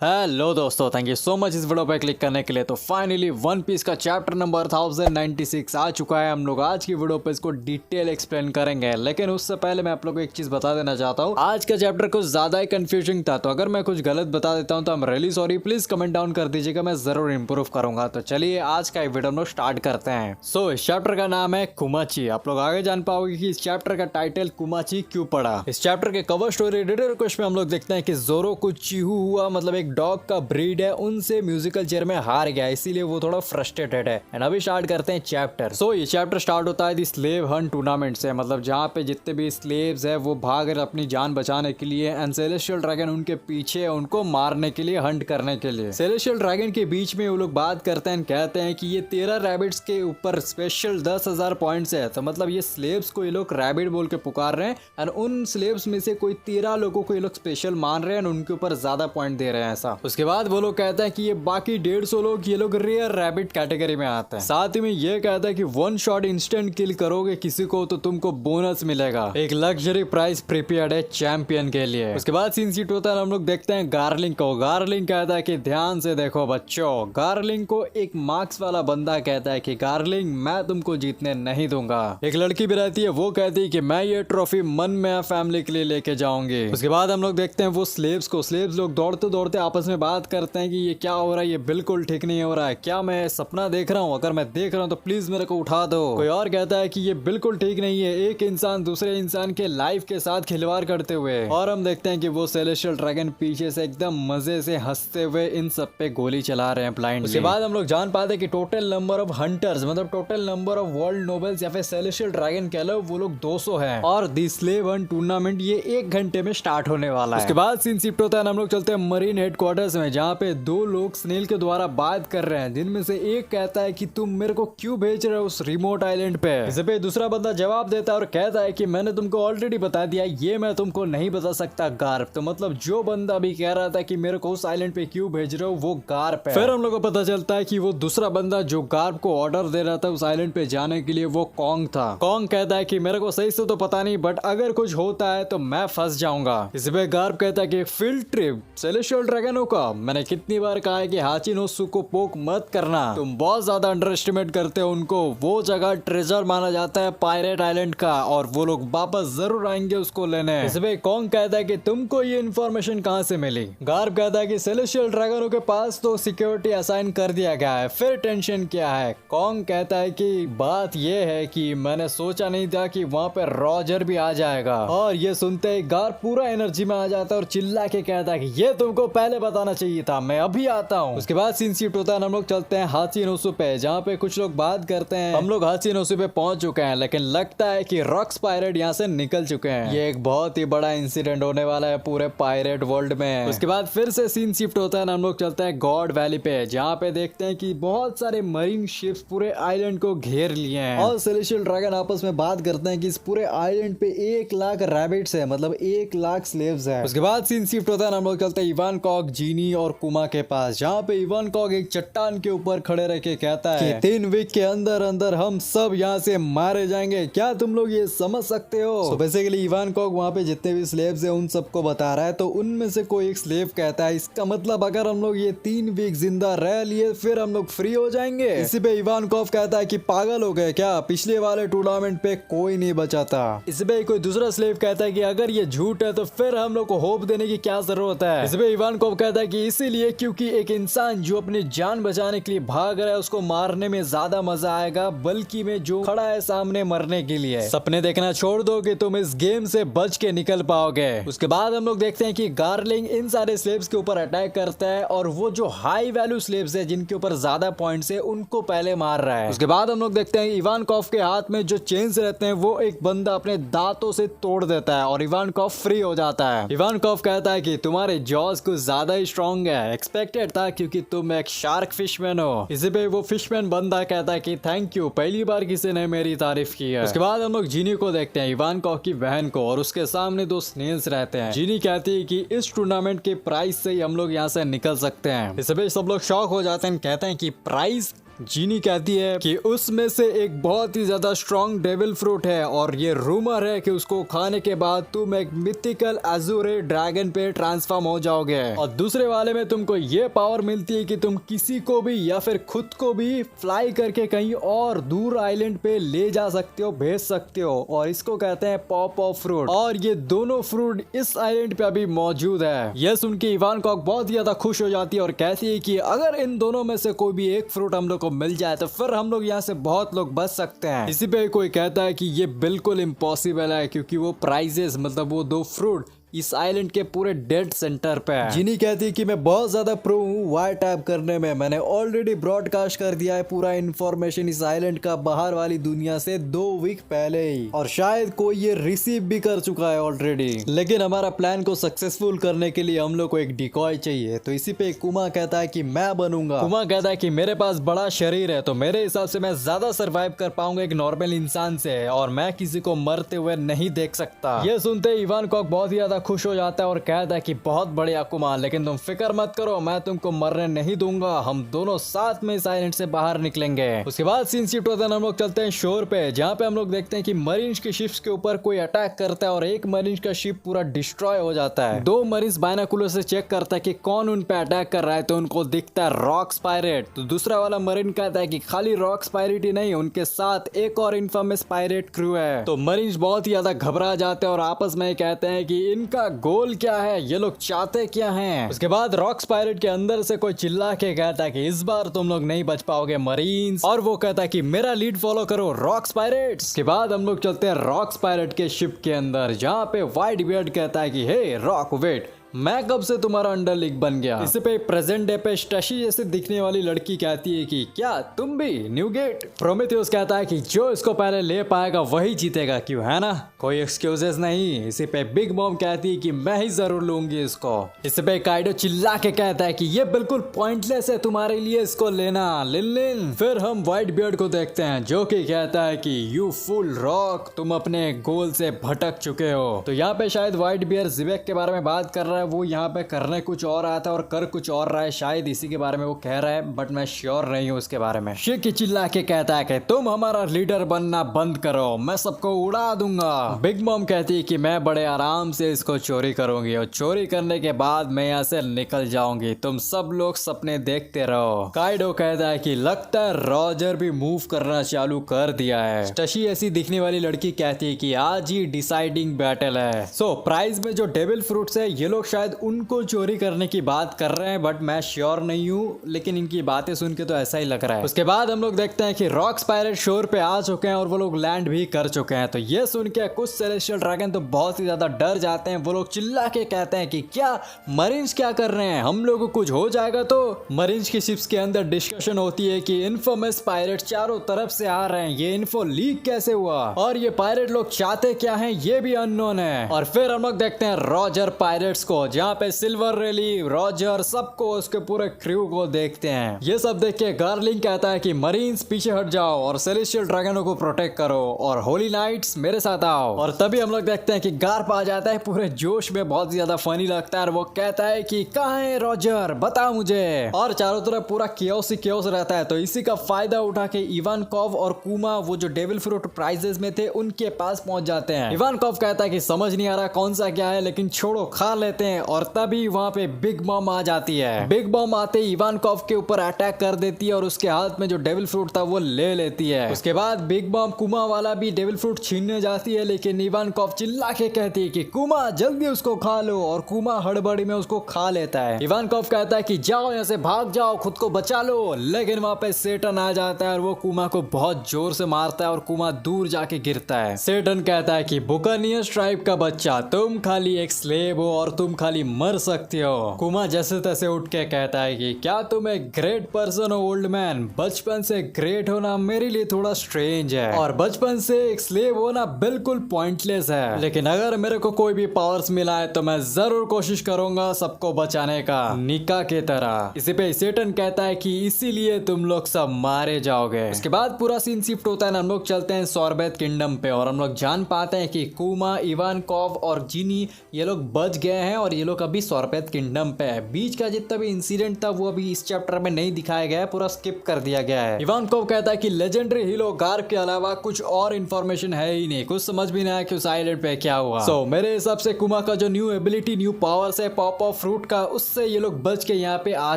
Hello दोस्तों, thank you so much इस video पे क्लिक करने के लिए। तो फाइनली वन पीस का चैप्टर नंबर 1096 आ चुका है। हम लोग आज की वीडियो पे इसको डिटेल एक्सप्लेन करेंगे, लेकिन उससे पहले मैं आप लोगों को एक चीज बता देना चाहता हूँ। आज का चैप्टर कुछ ज्यादा ही कंफ्यूजिंग था, तो अगर मैं कुछ गलत बता देता हूँ तो I'm really sorry. Please comment down कर दीजिएगा, मैं जरूर इंप्रूव करूंगा। तो चलिए आज का वीडियो हम लोग स्टार्ट करते हैं। सो इस चैप्टर का नाम है कुमाची। आप लोग आगे जान पाओगे कि इस चैप्टर का टाइटल कुमाची क्यों पड़ा। इस चैप्टर के कवर स्टोरी डिटेल रिक्वेस्ट में हम लोग देखते हैं कि जोरो को चीहू हुआ, मतलब एक डॉग का ब्रीड है, उनसे म्यूजिकल चेयर में हार गया, इसीलिए वो थोड़ा फ्रस्ट्रेटेड है। एंड अभी स्टार्ट करते हैं चैप्टर। सो ये चैप्टर स्टार्ट होता है दी स्लेव हंट टूर्नामेंट से, मतलब जहाँ पे जितने भी स्लेव्स है वो भाग रहे अपनी जान बचाने के लिए, एंड सेलेस्टियल ड्रैगन उनके पीछे है, उनको मारने के लिए, हंट करने के लिए। सेलेस्टियल ड्रैगन के बीच में वो लोग बात करते हैं, कहते हैं कि ये 13 रैबिट्स के ऊपर स्पेशल 10,000 पॉइंट्स है। तो मतलब ये स्लेव्स को ये लोग रैबिट बोल के पुकार रहे हैं, एंड उन स्लेव्स में से कोई 13 लोगों को ये लोग स्पेशल मान रहे हैं, उनके ऊपर ज्यादा पॉइंट दे रहे हैं ऐसा। उसके बाद वो लोग कहते हैं कि ये बाकी 150 लोग ये लोग रेयर रैबिट कैटेगरी में आते हैं। साथ ही में ये कहता है कि वन शॉट इंस्टेंट किल करोगे किसी को तो तुमको बोनस मिलेगा, एक लग्जरी प्राइस प्रिपेयर्ड है चैंपियन के लिए। उसके बाद सीन सीट होता है, हम लोग देखते हैं गार्लिंग को। गार्लिंग कहता है कि ध्यान से देखो बच्चों। गार्लिंग को एक मार्क्स वाला बंदा कहता है कि गार्लिंग मैं तुमको जीतने नहीं दूंगा। एक लड़की भी रहती है, वो कहती है कि मैं ये ट्रॉफी मन में फैमिली के लिए लेके जाऊंगी। उसके बाद हम लोग देखते हैं वो स्लेव्स को। स्लेव्स लोग दौड़ते दौड़ते आपस में बात करते हैं कि ये क्या हो रहा है, ये बिल्कुल ठीक नहीं हो रहा है, क्या मैं सपना देख रहा हूँ? अगर मैं देख रहा हूँ तो प्लीज मेरे को उठा दो। कोई और कहता है कि ये बिल्कुल ठीक नहीं है, एक इंसान दूसरे इंसान के लाइफ के साथ खिलवाड़ करते हुए। और हम देखते हैं कि वो सेलेस्टियल ड्रैगन पीछे से एकदम मजे से हंसते हुए इन सब पे गोली चला रहे हैं ब्लाइंडली। उसके बाद हम लोग जान पाते हैं कि टोटल नंबर ऑफ हंटर्स, मतलब total number of world nobles या फिर सेलेस्टियल ड्रैगन कह लो, वो लोग 200 हैं। और दी स्लेव हंट टूर्नामेंट ये 1 घंटे में स्टार्ट होने वाला है। उसके बाद सीन शिफ्ट होता है, हम लोग चलते हैं मरीन हेडक्वार्टर्स में, जहाँ पे 2 लोग स्नेल के द्वारा बात कर रहे हैं, जिनमें से एक कहता है कि तुम मेरे को क्यों भेज रहे हो उस रिमोट आइलैंड पे। इस पे दूसरा बंदा जवाब देता है और कहता है कि मैंने तुमको ऑलरेडी बता दिया, ये मैं तुमको नहीं बता सकता गार्प। तो मतलब जो बंदा भी कह रहा था कि मेरे को उस आइलैंड पे क्यों भेज रहे हो, वो गार्प है। फिर हम लोग को पता चलता है कि वो दूसरा बंदा जो गार्प को ऑर्डर दे रहा था उस आइलैंड पे जाने के लिए, वो कॉन्ग था। कॉन्ग कहता है कि मेरे को सही से तो पता नहीं, बट अगर कुछ होता है तो मैं फंस जाऊंगा। इस पे गार्प कहता है कि फील्ड ट्रिप सेलेस्टियल ड्रैगनों का, मैंने कितनी बार कहा है कि हाचिनोसु को पोक मत करना, तुम बहुत ज्यादा अंडर एस्टिमेट करते हो उनको। वो जगह ट्रेजर माना जाता है पायरेट आइलैंड का, और वो लोग वापस जरूर आएंगे उसको लेने। इसमें कॉन्ग कहता है कि तुमको ये इन्फॉर्मेशन कहाँ से मिली? गार्प कहता है कि सेलेस्टियल ड्रैगनों के पास तो सिक्योरिटी असाइन कर दिया गया है, फिर टेंशन क्या है? कॉन्ग कहता है कि बात ये है कि मैंने सोचा नहीं था कि वहाँ पे रॉजर भी आ जाएगा। और ये सुनते ही गार्प पूरा एनर्जी में आ जाता है और चिल्ला के कहता है कि ये तुमको पहले बताना चाहिए था, मैं अभी आता हूँ। उसके बाद सीन शिफ्ट होता है, हम लोग चलते हैं हाचिनोसु पे, जहाँ पे कुछ लोग बात करते हैं। हम लोग हाचिनोसु पे पहुंच चुके हैं, लेकिन लगता है कि रॉक्स पायरेट यहाँ से निकल चुके हैं। ये एक बहुत ही बड़ा इंसिडेंट होने वाला है पूरे पायरेट वर्ल्ड में। उसके बाद फिर से सीन शिफ्ट होता है, हम लोग चलते हैं गॉड वैली पे, जहाँ पे देखते हैं कि बहुत सारे मरीन शिप्स पूरे आइलैंड को घेर लिए हैं। और सेलेस्टियल ड्रैगन आपस में बात करते हैं कि इस पूरे आइलैंड पे 1 लाख रैबिट्स है, मतलब 1 लाख स्लेव्स है। उसके बाद सीन शिफ्ट होता है, हम लोग चलते हैं इवान कॉक, जीनी और कुमा के पास, जहाँ पे इवान कॉक एक चट्टान के ऊपर खड़े रह के कहता है कि 3 वीक के अंदर अंदर हम सब यहाँ से मारे जाएंगे, क्या तुम लोग ये समझ सकते हो? तो बेसिकली इवान कॉक वहाँ पे जितने भी स्लेव्स हैं उन सबको बता रहा है। तो उनमें से कोई एक स्लेव कहता है, इसका मतलब अगर हम लोग ये 3 वीक जिंदा रह लिए फिर हम लोग फ्री हो जाएंगे। इसी पे इवान कॉफ कहता है कि पागल हो गए क्या, पिछले वाले टूर्नामेंट पे कोई नहीं बचा था। इसी पे कोई दूसरा स्लेव कहता है कि अगर ये झूठ है तो फिर हम लोग को होप देने की क्या जरूरत है। इसी पे इवान कॉफ कहता है कि इसीलिए क्योंकि एक इंसान जो अपनी जान बचाने के लिए भाग रहा है उसको मारने में ज्यादा मजा आएगा, बल्कि में जो खड़ा है सामने मरने के लिए। सपने देखना छोड़ दो कि तुम इस गेम से बच के निकल पाओगे। उसके बाद हम लोग देखते हैं कि गार्लिंग इन सारे स्लेव्स के ऊपर अटैक करता है, और वो जो हाई वैल्यू स्लेव्स है जिनके ऊपर ज्यादा पॉइंट्स है उनको पहले मार रहा है। उसके बाद हम लोग देखते हैं इवान कॉफ के हाथ में जो चेन्स रहते हैं वो एक बंदा अपने दांतों से तोड़ देता है और इवान कॉफ फ्री हो जाता है। इवान कॉफ कहता है कि तुम्हारे जॉज कुछ ज्यादा ही स्ट्रॉन्ग है, एक्सपेक्टेड था क्योंकि तुम एक शार्क फिशमैन हो। इसी पे वो फिशमैन बंदा कहता है कि थैंक यू, पहली बार किसी ने मेरी तारीफ की है। उसके बाद हम लोग जीनी को देखते हैं, इवान कॉफ की बहन को, और उसके सामने 2 स्नेल्स रहते हैं। जीनी कहती है कि इस टूर्नामेंट के प्राइस से ही हम लोग यहाँ से निकल सकते हैं। इस पे सब लोग शॉक हो जाते हैं, कहते हैं कि प्राइस जीनी कहती है कि उसमें से एक बहुत ही ज्यादा स्ट्रॉन्ग डेविल फ्रूट है और ये रूमर है कि उसको खाने के बाद तुम एक मिथिकल अजूरे ड्रैगन पे ट्रांसफॉर्म हो जाओगे और दूसरे वाले में तुमको ये पावर मिलती है कि तुम किसी को भी या फिर खुद को भी फ्लाई करके कहीं और दूर आइलैंड पे ले जा सकते हो, भेज सकते हो और इसको कहते हैं पॉप ऑफ फ्रूट और ये दोनों फ्रूट इस आइलैंड पे अभी मौजूद है। यह सुन के इवान कॉक बहुत ज्यादा खुश हो जाती है और कहती है कि अगर इन दोनों में से कोई भी एक फ्रूट हम लोग को मिल जाए तो फिर हम लोग यहाँ से बहुत लोग बच सकते हैं। इसी पे कोई कहता है कि ये बिल्कुल इम्पॉसिबल है क्योंकि वो प्राइजेस मतलब वो दो फ्रूट इस आइलैंड के पूरे डेड सेंटर पे है। जिनी कहती है कि मैं बहुत ज्यादा प्रो हूँ वायर टैप करने में, मैंने ऑलरेडी ब्रॉडकास्ट कर दिया है पूरा इंफॉर्मेशन इस आइलैंड का बाहर वाली दुनिया से 2 वीक पहले ही और शायद कोई ये रिसीव भी कर चुका है ऑलरेडी। लेकिन हमारा प्लान को सक्सेसफुल करने के लिए हम लोग को एक डिकॉय चाहिए। तो इसी पे कुमा कहता है कि मैं बनूंगा। कुमा कहता है कि मेरे पास बड़ा शरीर है तो मेरे हिसाब से मैं ज्यादा सर्वाइव कर पाऊंगा एक नॉर्मल इंसान से और मैं किसी को मरते हुए नहीं देख सकता। ये सुनते इवान कॉक बहुत ही ज्यादा खुश हो जाता है और कहता है कि बहुत बढ़िया कुमा, लेकिन तुम फिक्र मत करो, मैं तुमको मरने नहीं दूंगा, हम दोनों साथ में इस आइलैंड से बाहर निकलेंगे। उसके बाद सीन शिफ्ट होता है, हम लोग चलते हैं शोर पे जहाँ पे हम लोग देखते हैं कि मरीन्स के शिप्स के ऊपर कोई अटैक करता है और एक मरीन्स का शिप पूरा डिस्ट्रॉय हो जाता है। 2 मरीन्स बायनाकुलर से चेक करता है कि कौन उन पे अटैक कर रहा है तो उनको दिखता है रॉक्स पायरेट। तो दूसरा वाला मरीन कहता है कि खाली रॉक्स पायरेट ही नहीं, उनके साथ एक और इन्फेमस पायरेट क्रू है। तो मरीन्स बहुत ही ज्यादा घबरा जाते हैं और आपस में कहते हैं कि इनका गोल क्या है, ये लोग चाहते क्या हैं। उसके बाद रॉक्स पायरेट के अंदर से कोई चिल्ला के कहता है कि इस बार तुम लोग नहीं बच पाओगे मरीन्स, और वो कहता है कि मेरा लीड फॉलो करो रॉक्स पायरेट्स। के बाद हम लोग चलते हैं रॉक्स पायरेट के शिप के अंदर जहाँ पे व्हाइट बियर्ड कहता है कि हे रॉक वेट, मैं कब से तुम्हारा अंडर लीग बन गया। इस पे प्रेजेंट डे पे स्टशी जैसे दिखने वाली लड़की कहती है कि क्या तुम भी न्यूगेट। प्रोमेथियस कहता है कि जो इसको पहले ले पाएगा वही जीतेगा, क्यों है ना, कोई एक्सक्यूजेस नहीं। इसी पे बिग मॉम कहती है कि मैं ही जरूर लूंगी इसको। इस पे काइडो चिल्ला के कहता है कि ये बिल्कुल पॉइंटलेस है तुम्हारे लिए इसको लेना, लिन। फिर हम व्हाइट बियर्ड को देखते हैं जो कि कहता है कि यू फुल रॉक, तुम अपने गोल से भटक चुके हो। तो यहाँ पे शायद व्हाइट बियर जिवेक के बारे में बात कर रहा है, वो यहाँ पे करने कुछ और आया था और कर कुछ और रहा है, शायद इसी के बारे में वो कह रहा है, बट मैं श्योर नहीं हूँ उसके बारे में। शिकी चिल्ला के कहता है कि तुम हमारा लीडर बनना बंद करो, मैं सबको उड़ा दूंगा। बिग मॉम कहती है कि मैं बड़े आराम से इसको चोरी करूंगी और चोरी करने के बाद मैं यहाँ से निकल जाऊंगी, तुम सब लोग सपने देखते रहो। काइडो कहता है कि लगता है रॉजर भी मूव करना चालू कर दिया है। टशी ऐसी दिखने वाली लड़की कहती है कि आज ही डिसाइडिंग बैटल है। सो प्राइज में जो डेविल फ्रूट्स है ये लोग शायद उनको चोरी करने की बात कर रहे हैं, बट मैं श्योर नहीं हूँ, लेकिन इनकी बातें सुन के तो ऐसा ही लग रहा है। उसके बाद हम लोग देखते हैं कि रॉक्स पायरेट शोर पे आ चुके हैं और वो लोग लैंड भी कर चुके हैं। तो ये सुन के कुछ सेलेस्टियल ड्रैगन तो बहुत ही ज्यादा डर जाते हैं, वो लोग चिल्ला के कहते हैं कि क्या मरीन्स क्या कर रहे हैं, हम लोग को कुछ हो जाएगा। तो मरीन्स की शिप्स के अंदर डिस्कशन होती है कि इन्फेमस पायरेट चारों तरफ से आ रहे हैं, ये इन्फो लीक कैसे हुआ और ये पायरेट लोग चाहते क्या हैं ये भी अननोन है। और फिर हम लोग देखते हैं रॉजर पायरेट्स को जहाँ पे सिल्वर रेली, रॉजर, सबको उसके पूरे क्रू को देखते हैं। ये सब देख के गार्लिंग कहता है कि मरीन्स पीछे हट जाओ और सेलेस्टियल ड्रैगनों को प्रोटेक्ट करो और होली नाइट्स मेरे साथ आओ। और तभी हम लोग देखते हैं कि गार्प आ जाता है पूरे जोश में, बहुत ज्यादा फनी लगता है और वो कहता है कि कहाँ है रॉजर, बता मुझे। और चारों तरफ पूरा केओस ही केओस रहता है। तो इसी का फायदा उठा के इवानकॉव और कुमा वो जो डेविल फ्रूट प्राइजेस में थे उनके पास पहुंच जाते हैं। इवानकॉव कहता है कि समझ नहीं आ रहा कौन सा क्या है, लेकिन छोड़ो खा लेते हैं। और तभी वहाँ पे बिग मॉम आ जाती है। बिग मॉम आते ही इवानकॉव के ऊपर अटैक कर देती है और उसके हाथ में जो डेविल फ्रूट था वो ले लेती है। उसके बाद बिग मॉम कुमा वाला भी डेविल फ्रूट छीनने जाती है, लेकिन इवानकॉव चिल्ला के कहती है कि कुमा जल्दी उसको खा लो, और कुमा हड़बड़ी में उसको खा लेता है। इवानकॉव कहता है कि जाओ यहाँ से, भाग जाओ, खुद को बचा लो, लेकिन वहाँ पे सेटन आ जाता है और वो कुमा को बहुत जोर से मारता है और कुमा दूर जाके गिरता है। सेटन कहता है कि बुकानियस ट्राइब का बच्चा, तुम खाली एक स्लेव हो और तुम खाली मर सकते हो। कुमा जैसे तैसे उठ के कहता है कि क्या तुम एक ग्रेट पर्सन हो ओल्ड मैन, बचपन से ग्रेट होना मेरे लिए थोड़ा स्ट्रेंज है और बचपन से एक स्लेव होना बिल्कुल पॉइंटलेस है, लेकिन अगर मेरे को कोई भी पावर्स मिला है तो मैं जरूर कोशिश करूंगा सबको बचाने का, निका के तरह। इसी पे सेटन कहता है कि इसीलिए तुम लोग सब मारे जाओगे। उसके बाद पूरा सीन शिफ्ट होता है, हम लोग चलते हैं सोरबेत किंगडम पे और हम लोग जान पाते हैं कि कुमा, इवानकोव और जिनी ये लोग बच गए हैं और ये लोग अभी सोरबेत किंगडम पे है। बीच का जितना भी इंसिडेंट था वो अभी इस चैप्टर में नहीं दिखाया गया है, पूरा स्किप कर दिया गया है। इवानकोव कहता है कि लेजेंडरी हीरो गार्प के अलावा कुछ और इन्फॉर्मेशन है ही नहीं, कुछ समझ भी नहीं आया कि उस आइलैंड पे क्या हुआ। सो मेरे हिसाब से कुमा का जो न्यू एबिलिटी, न्यू पावर्स है पॉप ऑफ फ्रूट का, उससे ये लोग बच के यहाँ पे आ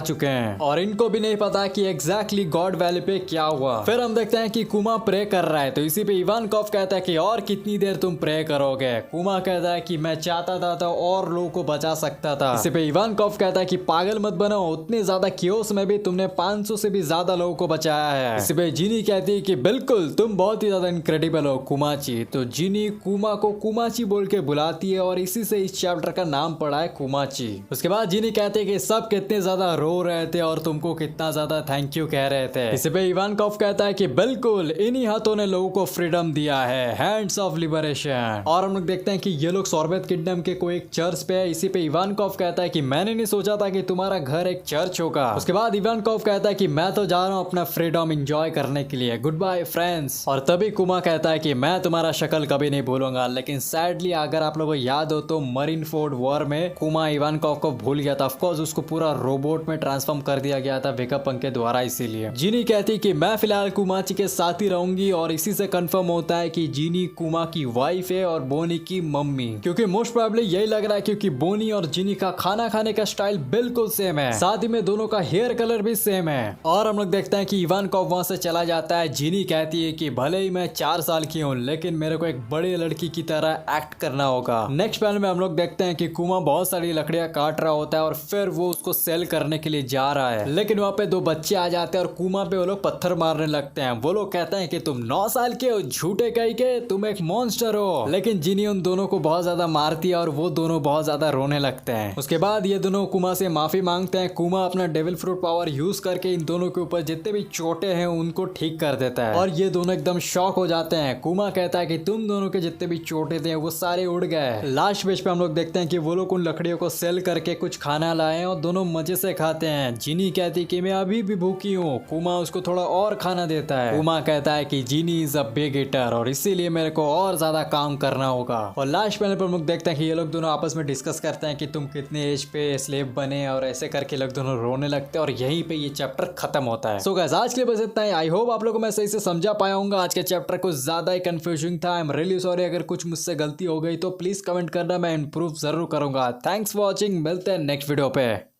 चुके हैं और इनको भी नहीं पता कि एग्जैक्टली गॉड वैली पे क्या हुआ। फिर हम देखते हैं कि कुमा प्रे कर रहा है, तो इसी पे इवानकोव कहता है कि और कितनी देर तुम प्रे करोगे। कुमा कहता है कि मैं चाहता था तो और लोगों को बचा सकता था। इसी पे इवानकोव कहता है कि पागल मत बनो, उतने ज्यादा क्योस में भी तुमने 500 से भी ज्यादा लोगों को बचाया है। इसी पे जिनी कहती है कि बिल्कुल तुम बहुत ही ज्यादा इनक्रेडिबल हो कुमाची। तो जिनी कुमा को कुमाची बोल के बुलाती है और इसी से इस चैप्टर का नाम पड़ा है कुमाची। उसके बाद जिनी कहते हैं कि सब कितने ज्यादा रो रहे थे और तुमको कितना ज्यादा थैंक यू कह रहे थे। इसी पे इवानकोव कहता है कि बिल्कुल इन्हीं हाथों ने लोगों को फ्रीडम दिया है, हैंड्स ऑफ लिबरेशन। और हम लोग देखते हैं कि ये लोग सोरबेत किंगडम के कोई एक चर्च पे है। इसी पे इवानकोव कहता है कि मैंने नहीं सोचा था कि तुम्हारा घर एक चर्च होगा। उसके बाद इवानकोव कहता है कि मैं तो जा रहा हूँ अपना फ्रीडम एंजॉय करने के लिए, गुड बाय फ्रेंड्स। और तभी कुमा कहता है कि मैं तुम्हारा शक्ल कभी नहीं भूलूंगा। लेकिन सैडली अगर आप लोगों को याद हो तो मरीन फोर्ड वॉर में कुमा इवानकोव को भूल गया था। ऑफकोर्स उसको पूरा रोबोट में ट्रांसफॉर्म कर दिया गया था वेगापंक के द्वारा, इसीलिए जिनी कहती कि मैं फिलहाल कुमाची के साथ ही रहूंगी और इसी से कंफर्म होता है कि जिनी कुमा की वाइफ है और बोनी की मम्मी, क्योंकि मोस्ट प्रोबेबली यही लग रहा है क्योंकि बोनी और जिनी का खाना खाने का स्टाइल बिल्कुल सेम है, साथ ही में दोनों का हेयर कलर भी सेम है। और हम लोग देखते हैं कि इवानकोव वहां से चला जाता है। जिनी कहती है कि भले ही मैं 4 साल की हूँ लेकिन मेरे को एक बड़ी लड़की की तरह एक्ट करना होगा। नेक्स्ट पैनल में हम लोग देखते हैं कि कुमा बहुत सारी लकड़ियां काट रहा होता है और फिर वो उसको सेल करने के लिए जा रहा है, लेकिन वहाँ पे 2 बच्चे आ जाते हैं और कुमा पे वो लोग पत्थर मारने लगते हैं। वो लोग कहते हैं कि तुम 9 साल के हो, झूठे कहीं के, तुम एक मॉन्स्टर हो। लेकिन जिनी उन दोनों को बहुत ज्यादा मारती है और वो दोनों बहुत ज्यादा रोने लगते हैं। उसके बाद ये दोनों कुमा से माफी मांगते हैं। कुमा अपना डेविल फ्रूट पावर यूज करके इन दोनों के ऊपर जितने भी चोटें हैं उनको ठीक कर देता है और ये दोनों एकदम शॉक हो जाते हैं। कुमा कहता है कि तुम दोनों के जितने भी चोटें थे वो सारे उड़ गए। लास्ट पेज पे हम लोग देखते हैं कि वो लोग उन लकड़ियों को सेल करके कुछ खाना लाए और दोनों मजे से खाते हैं। जिनी कहती कि मैं अभी भी भूखी हूँ। कुमा उसको थोड़ा और खाना देता है। कुमा कहता है कि जिनी इज अ बिग ईटर और इसीलिए मेरे को और ज्यादा काम करना होगा। और लास्ट पैनल पर हम लोग देखते हैं कि ये लोग दोनों आपस में डिस्कस करते हैं कि तुम कितने एज पे स्लेव बने और ऐसे करके लोग दोनों रोने लगते हैं और यहीं पे ये चैप्टर खत्म होता है। सो गाइस आज के लिए बस इतना ही। आई होप आप लोगों को मैं सही से समझा पाया हूँ। आज के चैप्टर कुछ ज्यादा ही कंफ्यूजिंग था। आई एम रियली सॉरी अगर कुछ मुझसे गलती हो गई तो प्लीज कमेंट करना, मैं इंप्रूव जरूर करूंगा। थैंक्स फॉर वॉचिंग, मिलते हैं नेक्स्ट वीडियो पे।